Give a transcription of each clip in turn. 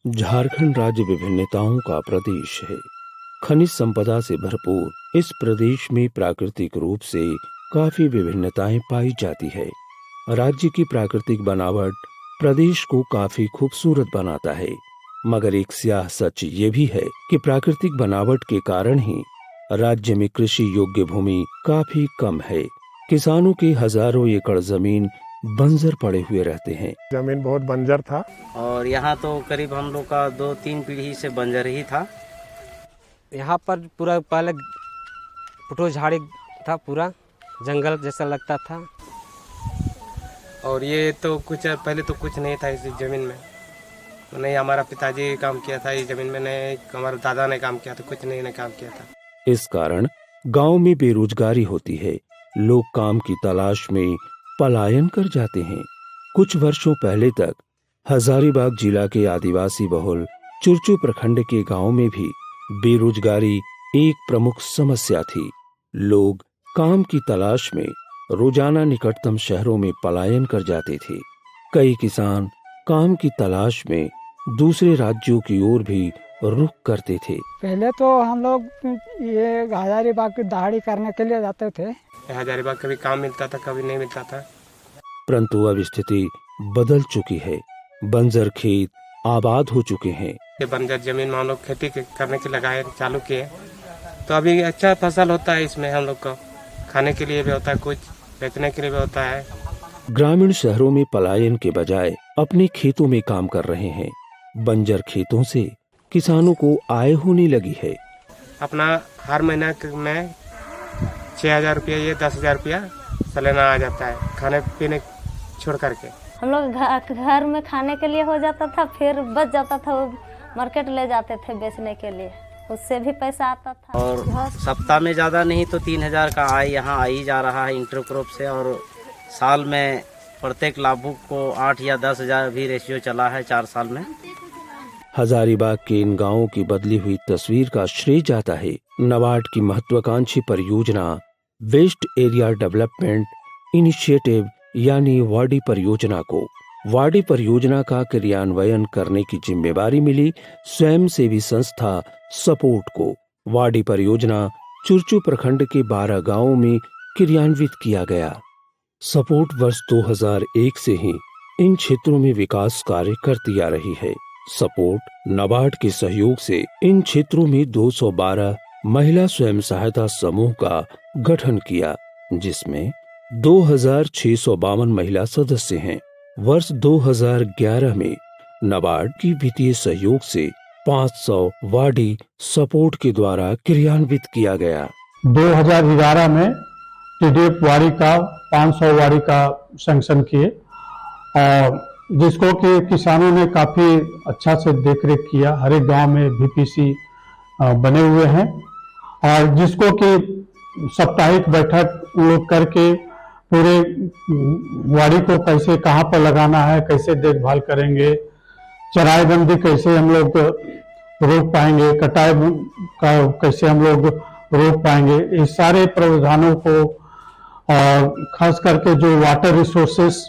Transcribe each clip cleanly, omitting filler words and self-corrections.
झारखंड राज्य विभिन्नताओं का प्रदेश है। खनिज संपदा से भरपूर इस प्रदेश में प्राकृतिक रूप से काफी विभिन्नताएं पाई जाती है। राज्य की प्राकृतिक बनावट प्रदेश को काफी खूबसूरत बनाता है, मगर एक स्याह सच ये भी है कि प्राकृतिक बनावट के कारण ही राज्य में कृषि योग्य भूमि काफी कम है। किसानों की हजारों एकड़ जमीन बंजर पड़े हुए रहते हैं। जमीन बहुत बंजर था और यहाँ तो करीब हम लोग का 2-3 पीढ़ी से बंजर ही था। यहाँ पर पूरा पहले पुटो झाड़ी था, पूरा जंगल जैसा लगता था। और ये तो कुछ पहले तो कुछ नहीं था इस ज़मीन में, नहीं हमारा पिताजी काम किया था इस ज़मीन में, नहीं हमारे दादा ने काम किया था, कुछ नहीं काम किया था। इस कारण गांव में बेरोजगारी होती है। लोग काम की तलाश में पलायन कर जाते हैं। कुछ वर्षों पहले तक हजारीबाग जिला के आदिवासी बहुल चुरचू प्रखंड के गांव में भी बेरोजगारी एक प्रमुख समस्या थी। लोग काम की तलाश में रोजाना निकटतम शहरों में पलायन कर जाते थे। कई किसान काम की तलाश में दूसरे राज्यों की ओर भी रुख करते थे। पहले तो हम लोग ये हजारीबाग की दहाड़ी करने के लिए जाते थे। हजारीबाग कभी काम मिलता था, कभी नहीं मिलता था। परंतु अब स्थिति बदल चुकी है। बंजर खेत आबाद हो चुके हैं। ये बंजर जमीन में हम लोग खेती करने के लगाए चालू किए, तो अभी अच्छा फसल होता है। इसमें हम लोग को खाने के लिए भी होता है, कुछ बेचने के लिए भी होता है। ग्रामीण शहरों में पलायन के बजाय अपने खेतों में काम कर रहे हैं। बंजर खेतों से किसानों को आय होने लगी है। अपना हर महीना में 6,000 रुपया, ये 10,000 रुपया सालाना आ जाता है, खाने पीने छोड़ करके। हम लोग घर में खाने के लिए हो जाता था, फिर बच जाता था, वो मार्केट ले जाते थे बेचने के लिए, उससे भी पैसा आता था। और सप्ताह में ज़्यादा नहीं तो 3,000 का आय यहाँ आ ही जा रहा है इंटरक्रॉप से। और साल में प्रत्येक लाभुक को 8 या 10,000 भी रेशियो चला है 4 साल में। हजारीबाग के इन गांवों की बदली हुई तस्वीर का श्रेय जाता है नाबार्ड की महत्वाकांक्षी परियोजना वेस्ट एरिया डेवलपमेंट इनिशिएटिव यानी वाडी परियोजना को। वाडी परियोजना का क्रियान्वयन करने की जिम्मेदारी मिली स्वयंसेवी संस्था सपोर्ट को। वाडी परियोजना चुरचू प्रखंड के 12 गांवों में क्रियान्वित किया गया। सपोर्ट वर्ष 2001 से ही इन क्षेत्रों में विकास कार्य करती आ रही है। सपोर्ट नाबार्ड के सहयोग से इन क्षेत्रों में 212 महिला स्वयं सहायता समूह का गठन किया, जिसमें 2,652 महिला सदस्य हैं। वर्ष 2011 में नाबार्ड की वित्तीय सहयोग से 500 वाडी सपोर्ट के द्वारा क्रियान्वित किया गया। 2011 में टीडीएफ वाड़ी का 500 वाड़ी का सैंक्शन किए, और जिसको कि किसानों ने काफी अच्छा से देखरेख किया। हर एक गांव में बीपीसी बने हुए हैं, और जिसको कि साप्ताहिक बैठक लोग करके पूरे वाड़ी को कैसे कहाँ पर लगाना है, कैसे देखभाल करेंगे, चराईबंदी कैसे हम लोग रोक पाएंगे, कटाई का कैसे हम लोग रोक पाएंगे, इस सारे प्रावधानों को, और खास करके जो वाटर रिसोर्सेस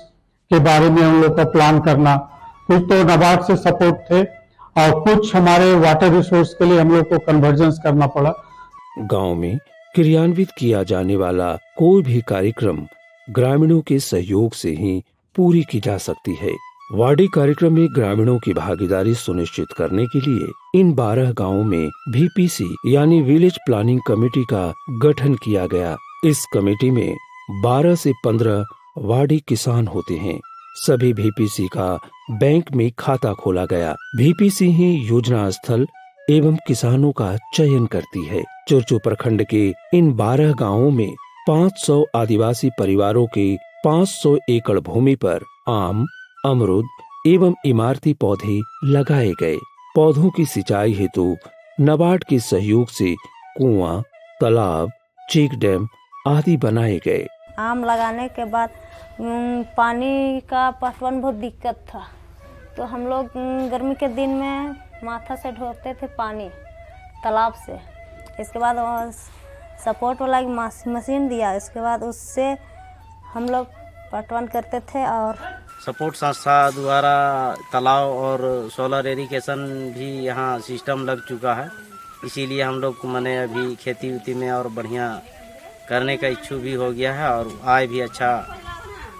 के बारे में हम लोग का प्लान करना। कुछ तो नाबार्ड से सपोर्ट थे और कुछ हमारे वाटर रिसोर्स के लिए हम लोग को कन्वर्जेंस करना पड़ा। गांव में क्रियान्वित किया जाने वाला कोई भी कार्यक्रम ग्रामीणों के सहयोग से ही पूरी की जा सकती है। वाडी कार्यक्रम में ग्रामीणों की भागीदारी सुनिश्चित करने के लिए इन 12 गांवों में VPC यानी विलेज प्लानिंग कमेटी का गठन किया गया। इस कमेटी में 12 से 15 वाडी किसान होते हैं। सभी VPC का बैंक में खाता खोला गया। VPC ही योजना स्थल एवं किसानों का चयन करती है। चुरचू प्रखंड के इन 12 गांवों में 500 आदिवासी परिवारों के 500 एकड़ भूमि पर आम, अमरूद एवं इमारती पौधे लगाए गए। पौधों की सिंचाई हेतु नाबार्ड के सहयोग से कुआं, तालाब, चेक डैम आदि बनाए गए। आम लगाने के बाद पानी का पटवन बहुत दिक्कत था, तो हम लोग गर्मी के दिन में माथा से ढोते थे पानी तालाब से। इसके बाद सपोर्ट वाला मशीन दिया, इसके बाद उससे हम लोग पटवन करते थे और सपोर्ट संस्था द्वारा तालाब और सोलर इरिगेशन भी यहाँ सिस्टम लग चुका है, इसीलिए हम लोग मैंने अभी खेती उती में और बढ़िया करने का इच्छुक भी हो गया है और आय भी अच्छा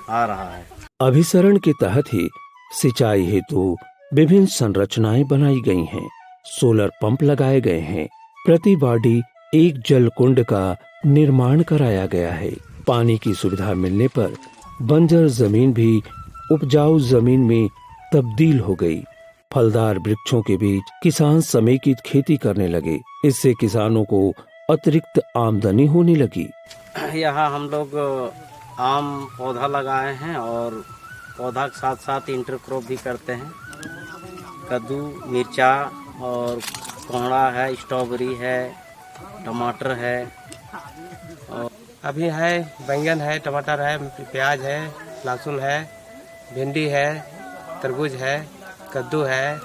आ रहा है। अभिसरण के तहत ही सिंचाई हेतु विभिन्न संरचनाएं बनाई गई हैं, सोलर पंप लगाए गए हैं, प्रति वार्डी एक जल कुंड का निर्माण कराया गया है। पानी की सुविधा मिलने पर बंजर जमीन भी उपजाऊ जमीन में तब्दील हो गई। फलदार वृक्षों के बीच किसान समेकित खेती करने लगे, इससे किसानों को अतिरिक्त आमदनी होने लगी। यहाँ हम लोग आम पौधा लगाए हैं और पौधा के साथ साथ इंटरक्रॉप भी करते हैं। कद्दू, मिर्चा और कोहड़ा है, स्ट्रॉबेरी है, टमाटर है और अभी है बैंगन है, टमाटर है, प्याज है, लहसुन है, भिंडी है, तरबूज है, कद्दू है।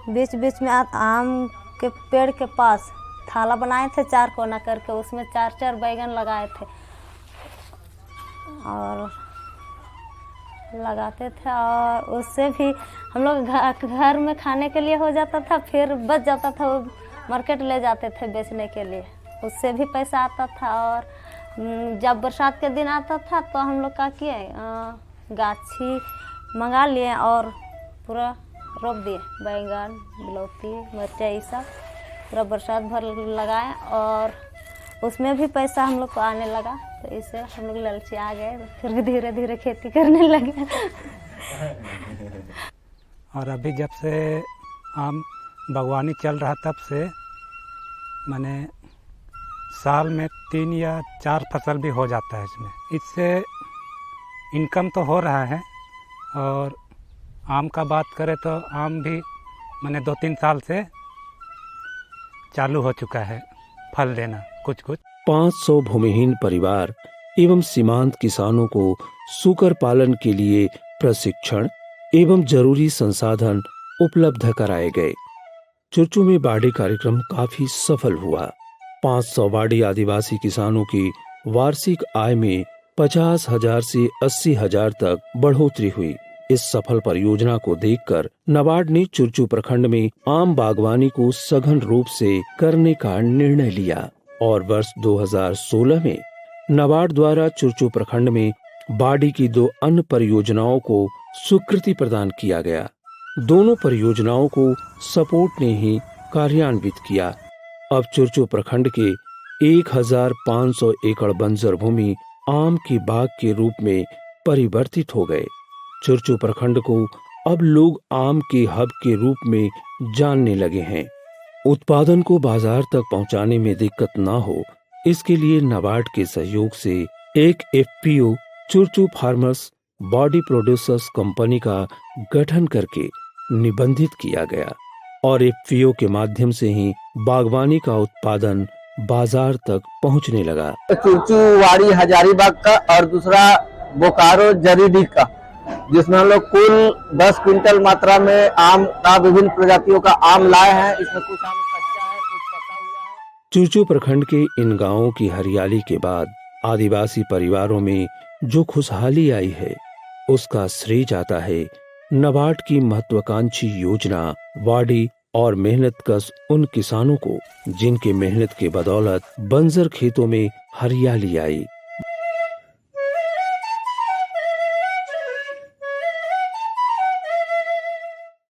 बीच बीच में आम के पेड़ के पास थाला बनाए थे 4 कोना करके, उसमें 4-4 बैगन लगाए थे और लगाते थे और उससे भी हम लोग घर में खाने के लिए हो जाता था, फिर बच जाता था वो मार्केट ले जाते थे बेचने के लिए, उससे भी पैसा आता था। और जब बरसात के दिन आता था तो हम लोग क्या किए, गाछी मंगा लिए और पूरा रोप दिए, बैंगन, बिलौती, मिर्चा, ये सब पूरा बरसात भर लगाए और उसमें भी पैसा हम लोग को आने लगा, तो इससे हम लोग लालची आ गए, फिर धीरे धीरे खेती करने लगे। और अभी जब से आम बागवानी चल रहा तब से मैंने साल में 3 या 4 फसल भी हो जाता है इसमें। इससे इनकम तो हो रहा है। और आम का बात करें तो आम भी मैंने 2-3 साल से चालू हो चुका है फल देना कुछ 500 भूमिहीन परिवार एवं सीमांत किसानों को सूकर पालन के लिए प्रशिक्षण एवं जरूरी संसाधन उपलब्ध कराए गए। चुरचू में बाड़ी कार्यक्रम काफी सफल हुआ। 500 बाड़ी आदिवासी किसानों की वार्षिक आय में 50,000 से 80,000 तक बढ़ोतरी हुई। इस सफल परियोजना को देखकर नाबार्ड ने चुरचू प्रखंड में आम बागवानी को सघन रूप से करने का निर्णय लिया और वर्ष 2016 में नाबार्ड द्वारा चुरचू प्रखंड में बाड़ी की 2 अन्य परियोजनाओं को स्वीकृति प्रदान किया गया। दोनों परियोजनाओं को सपोर्ट ने ही कार्यान्वित किया। अब चुरचू प्रखंड के 1500 एकड़ बंजर भूमि आम की बाग के रूप में परिवर्तित हो गए। चुरचू प्रखंड को अब लोग आम के हब के रूप में जानने लगे हैं। उत्पादन को बाजार तक पहुंचाने में दिक्कत न हो, इसके लिए नाबार्ड के सहयोग से एक FPO Churchu farmers body producers company का गठन करके निबंधित किया गया और FPO के माध्यम से ही बागवानी का उत्पादन बाजार तक पहुंचने लगा। चुरचू वाड़ी हजारीबाग का और दूसरा बोकारो जरीडी का, जिसमें हम लोग कुल 10 क्विंटल मात्रा में आम का विभिन्न प्रजातियों का आम लाए हैं। इसमें कुछ आम कच्चा है, कुछ पका हुआ है। चुरचू प्रखंड के इन गांवों की हरियाली के बाद आदिवासी परिवारों में जो खुशहाली आई है, उसका श्रेय जाता है नाबार्ड की महत्वाकांक्षी योजना वाड़ी और मेहनतकश उन किसानों को, जिनके मेहनत के बदौलत बंजर खेतों में हरियाली आई।